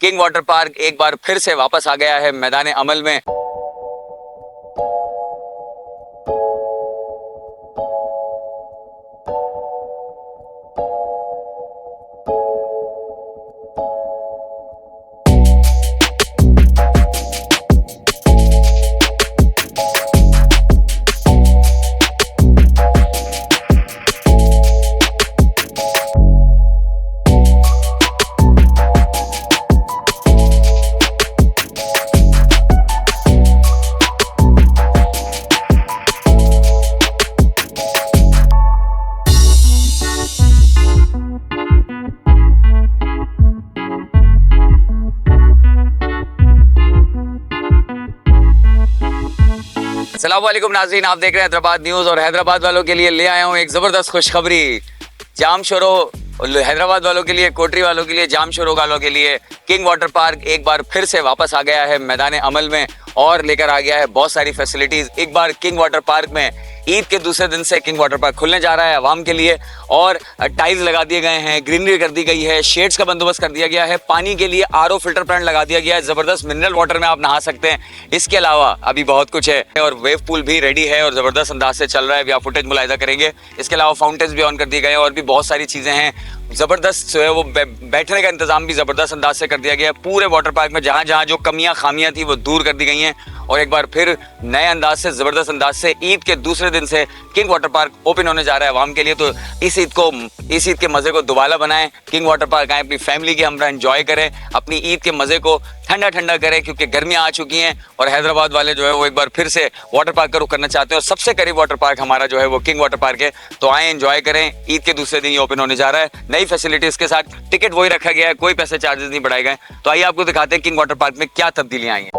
King water park एक बार फिर से वापस आ गया है मैदान अमल में। अस्सलाम वालेकुम नाज़रीन, आप देख रहे हैं हैदराबाद न्यूज़ और हैदराबाद वालों के लिए ले आया हूँ एक ज़बरदस्त खुशखबरी। जाम शोरो हैदराबाद वालों के लिए, कोटरी वालों के लिए, जाम शोरो वालों के लिए किंग वाटर पार्क एक बार फिर से वापस आ गया है मैदान अमल में और लेकर आ गया है बहुत सारी फैसिलिटीज़। एक बार किंग वाटर पार्क में ईद के दूसरे दिन से किंग वाटर पार्क खुलने जा रहा है आवाम के लिए और टाइल्स लगा दिए गए हैं, ग्रीनरी कर दी गई है, शेड्स का बंदोबस्त कर दिया गया है, पानी के लिए आरओ फिल्टर प्लांट लगा दिया गया है, ज़बरदस्त मिनरल वाटर में आप नहा सकते हैं। इसके अलावा अभी बहुत कुछ है और वेव पूल भी रेडी है और ज़बरदस्त अंदाज से चल रहा है, अभी आप फुटेज मुलाहिदा करेंगे। इसके अलावा फाउंटेन्स भी ऑन कर दिए गए हैं और भी बहुत सारी चीज़ें हैं। ज़बरदस्त जो है वो बैठने का इंतजाम भी ज़बरदस्त अंदाज से कर दिया गया है। पूरे वाटर पार्क में जहाँ जहाँ जो कमियाँ खामियाँ थी वो दूर कर दी गई हैं और एक बार फिर नए अंदाज से, ज़बरदस्त अंदाज से ईद के दूसरे दिन से किंग वाटर पार्क ओपन होने जा रहा है आवाम के लिए। तो इस ईद के मज़े को दोबारा बनाएं, किंग वाटर पार्क आएँ, अपनी फैमिली के हमरा एंजॉय करें, अपनी ईद के मज़े को ठंडा ठंडा करें क्योंकि गर्मियाँ आ चुकी हैं और हैदराबाद वाले जो है वो एक बार फिर से वाटर पार्क का रुख करना चाहते हैं और सबसे करीब वाटर पार्क हमारा जो है वो किंग वाटर पार्क है। तो आएँ, एंजॉय करें। ईद के दूसरे दिन ये ओपन होने जा रहा है नई फैसिलिटीज़ के साथ। टिकट वही रखा गया है, कोई पैसे चार्जेस नहीं बढ़ाए गए। तो आइए आपको दिखाते हैं किंग वाटर पार्क में क्या तब्दीलियाँ आई हैं।